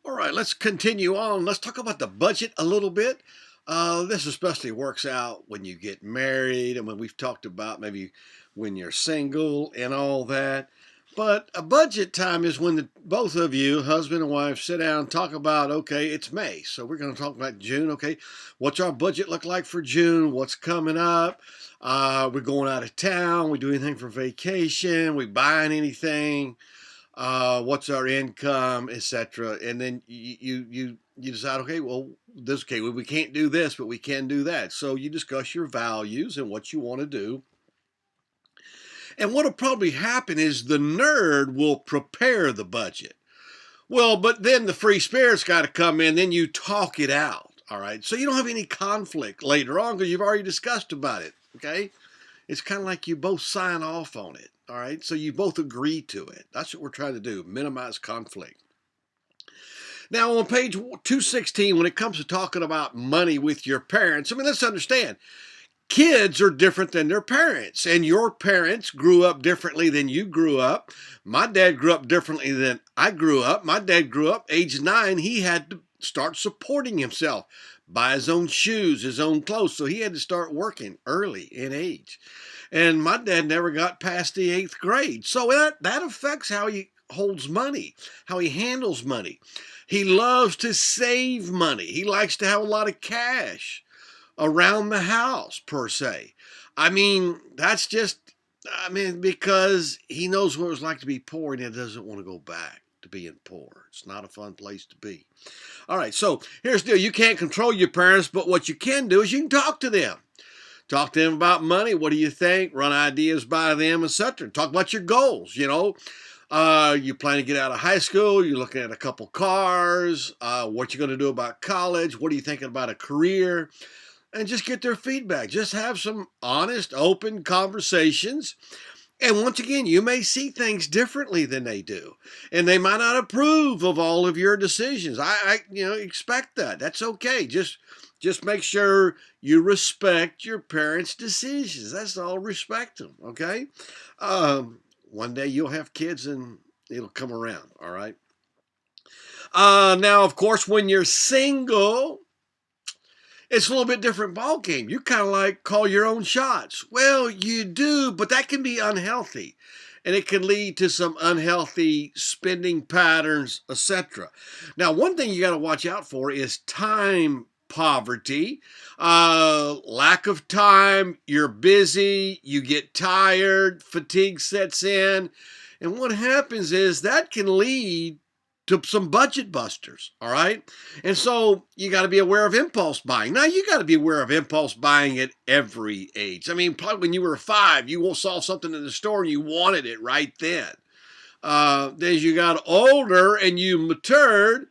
All right, let's continue on. Let's talk about the budget a little bit. This especially works out when you get married and when we've talked about maybe when you're single and all that. But a budget time is when both of you, husband and wife, sit down and talk about, okay, it's May. So we're going to talk about June. Okay, what's our budget look like for June? What's coming up? We're going out of town. We do anything for vacation? We buying anything? What's our income, etc. And then you decide, okay, well, we can't do this, but we can do that. So you discuss your values and what you want to do. And what'll probably happen is the nerd will prepare the budget. Well, but then the free spirit's got to come in, then you talk it out. All right. So you don't have any conflict later on because you've already discussed about it. Okay. It's kind of like you both sign off on it. All right. So you both agree to it. That's what we're trying to do, minimize conflict. Now, on page 216, when it comes to talking about money with your parents, I mean, let's understand kids are different than their parents, and your parents grew up differently than you grew up. My dad grew up differently than I grew up. My dad grew up age 9. He had to start supporting himself, buy his own shoes, his own clothes. So he had to start working early in age. And my dad never got past the 8th grade. So that affects how he holds money, how he handles money. He loves to save money. He likes to have a lot of cash around the house, per se. I mean, because he knows what it was like to be poor and he doesn't want to go back to being poor. It's not a fun place to be. All right, so here's the deal. You can't control your parents, but what you can do is you can talk to them. Talk to them about money. What do you think? Run ideas by them, etc. Talk about your goals, you plan to get out of high school. You're looking at a couple cars. What you're going to do about college. What are you thinking about a career? And just get their feedback. Just have some honest, open conversations. And once again, you may see things differently than they do. And they might not approve of all of your decisions. I expect that. That's okay. Just make sure you respect your parents' decisions. That's all. Respect them, okay? One day you'll have kids and it'll come around, all right? Now, of course, when you're single, it's a little bit different ball game. You kind of like call your own shots. Well, you do, but that can be unhealthy. And it can lead to some unhealthy spending patterns, etc. Now, one thing you got to watch out for is time poverty, lack of time, you're busy, you get tired, fatigue sets in. And what happens is that can lead to some budget busters, all right? And so you got to be aware of impulse buying. Now, you got to be aware of impulse buying at every age. I mean, probably when you were 5, you saw something in the store and you wanted it right then. As you got older and you matured,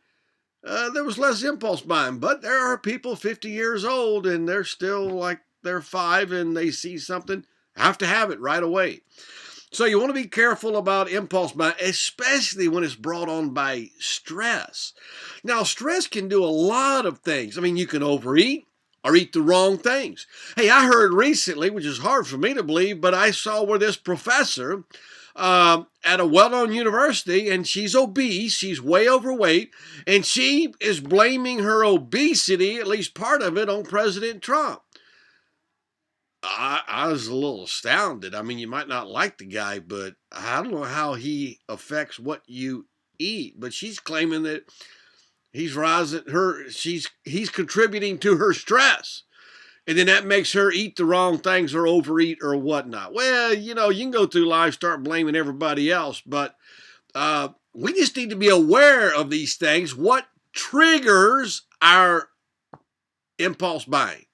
there was less impulse buying. But there are people 50 years old and they're still like they're 5 and they see something, have to have it right away. So you want to be careful about impulse buying, especially when it's brought on by stress. Now, stress can do a lot of things. I mean, you can overeat or eat the wrong things. Hey, I heard recently, which is hard for me to believe, but I saw where this professor at a well-known university, and she's obese, she's way overweight, and she is blaming her obesity, at least part of it, on President Trump. I was a little astounded. I mean, you might not like the guy, but I don't know how he affects what you eat. But she's claiming that he's contributing to her stress. And then that makes her eat the wrong things or overeat or whatnot. Well, you can go through life, start blaming everybody else. But we just need to be aware of these things. What triggers our impulse buying?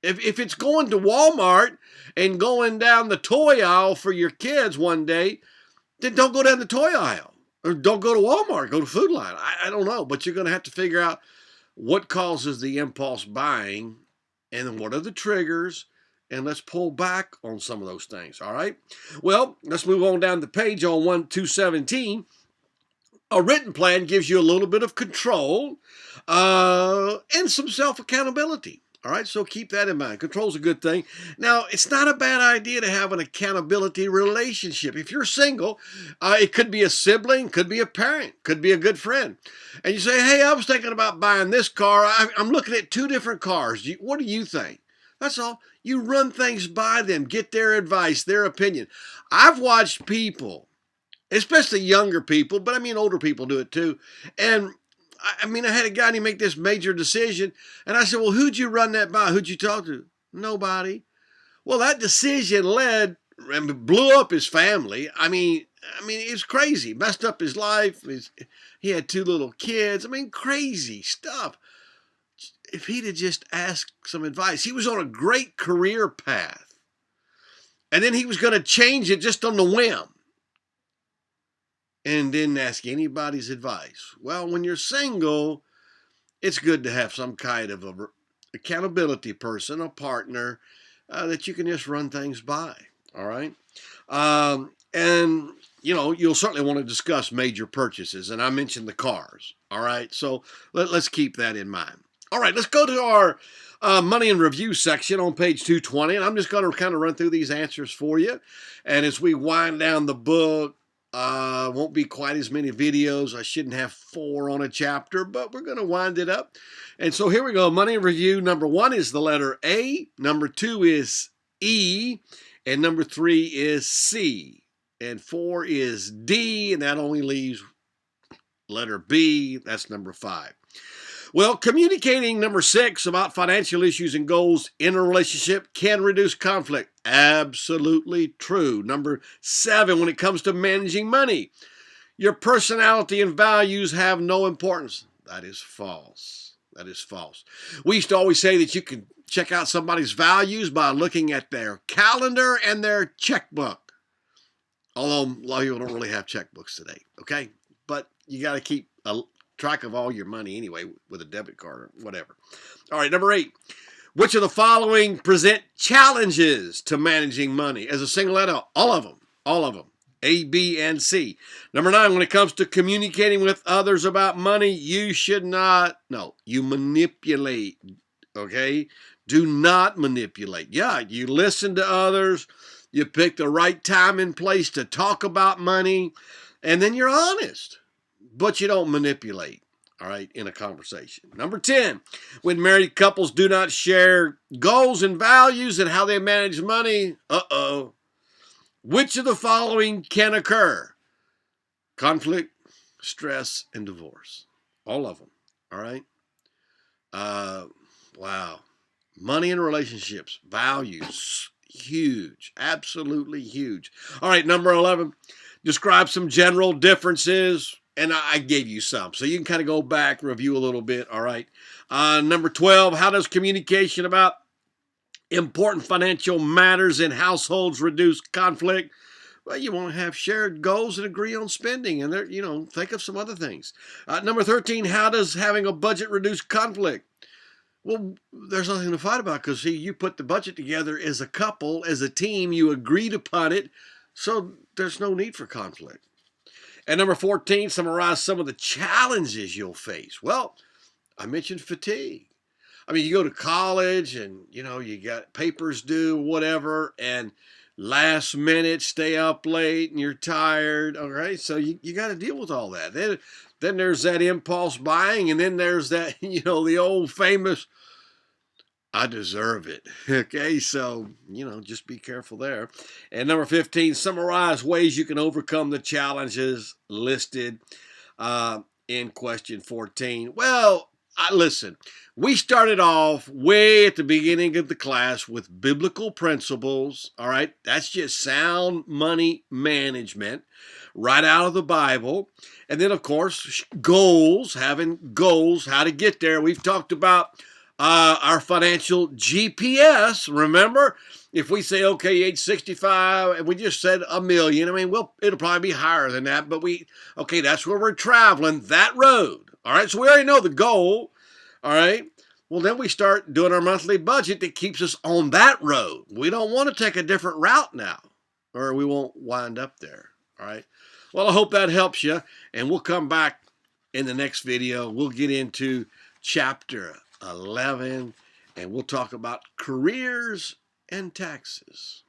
If it's going to Walmart and going down the toy aisle for your kids one day, then don't go down the toy aisle. Or don't go to Walmart, go to Food Line. I don't know, but you're going to have to figure out what causes the impulse buying and then what are the triggers, and let's pull back on some of those things, all right? Well, let's move on down the page on 217. A written plan gives you a little bit of control and some self-accountability. All right, so keep that in mind. Control's a good thing. Now, it's not a bad idea to have an accountability relationship. If you're single, it could be a sibling, could be a parent, could be a good friend. And you say, hey, I was thinking about buying this car. I'm looking at two different cars. What do you think? That's all. You run things by them, get their advice, their opinion. I've watched people, especially younger people, but I mean older people do it too. And I had a guy and he make this major decision, and I said, "Well, who'd you run that by? Who'd you talk to?" Nobody. Well, that decision led and blew up his family. It's crazy. Messed up his life. He had two little kids. Crazy stuff. If he'd have just asked some advice, he was on a great career path, and then he was going to change it just on the whim and didn't ask anybody's advice. Well, when you're single, it's good to have some kind of a accountability person, a partner that you can just run things by. All right. And you'll certainly want to discuss major purchases. And I mentioned the cars. All right. So let's keep that in mind. All right. Let's go to our money and review section on page 220. And I'm just going to kind of run through these answers for you. And as we wind down the book, won't be quite as many videos. I shouldn't have 4 on a chapter, but we're going to wind it up. And so here we go. Money review. Number 1 is the letter A. Number 2 is E. And number 3 is C. And 4 is D. And that only leaves letter B. That's number 5. Well, communicating, number 6, about financial issues and goals in a relationship can reduce conflict. Absolutely true. Number 7, when it comes to managing money, your personality and values have no importance. That is false. That is false. We used to always say that you can check out somebody's values by looking at their calendar and their checkbook. Although a lot of people don't really have checkbooks today, okay? But you got to keep a track of all your money anyway with a debit card or whatever. All right, number 8. Which of the following present challenges to managing money? As a single adult, all of them. A, B, and C. Number 9, when it comes to communicating with others about money, you should not, no, you manipulate, okay? Do not manipulate. Yeah, you listen to others, you pick the right time and place to talk about money, and then you're honest. But you don't manipulate, all right, in a conversation. Number 10, when married couples do not share goals and values and how they manage money, which of the following can occur? Conflict, stress, and divorce. All of them, all right? Wow. Money and relationships, values, huge, absolutely huge. All right, number 11, describe some general differences. And I gave you some, so you can kind of go back, review a little bit, all right? Number 12, how does communication about important financial matters in households reduce conflict? Well, you want to have shared goals and agree on spending, and there, think of some other things. Number 13, how does having a budget reduce conflict? Well, there's nothing to fight about because, see, you put the budget together as a couple, as a team, you agreed upon it, so there's no need for conflict. And number 14, summarize some of the challenges you'll face. Well, I mentioned fatigue. You go to college and, you got papers due, whatever, and last minute stay up late and you're tired. All right, so you got to deal with all that. Then there's that impulse buying, and then there's that, the old famous, I deserve it. Okay, so, just be careful there. And number 15, summarize ways you can overcome the challenges listed in question 14. Well, listen, we started off way at the beginning of the class with biblical principles, all right? That's just sound money management right out of the Bible. And then, of course, goals, having goals, how to get there. We've talked about our financial GPS. Remember, if we say, okay, age 65, and we just said $1 million, it'll probably be higher than that, but that's where we're traveling, that road. All right, so we already know the goal. All right, well, then we start doing our monthly budget that keeps us on that road. We don't want to take a different route now, or we won't wind up there. All right, well, I hope that helps you, and we'll come back in the next video. We'll get into chapter 11 and we'll talk about careers and taxes.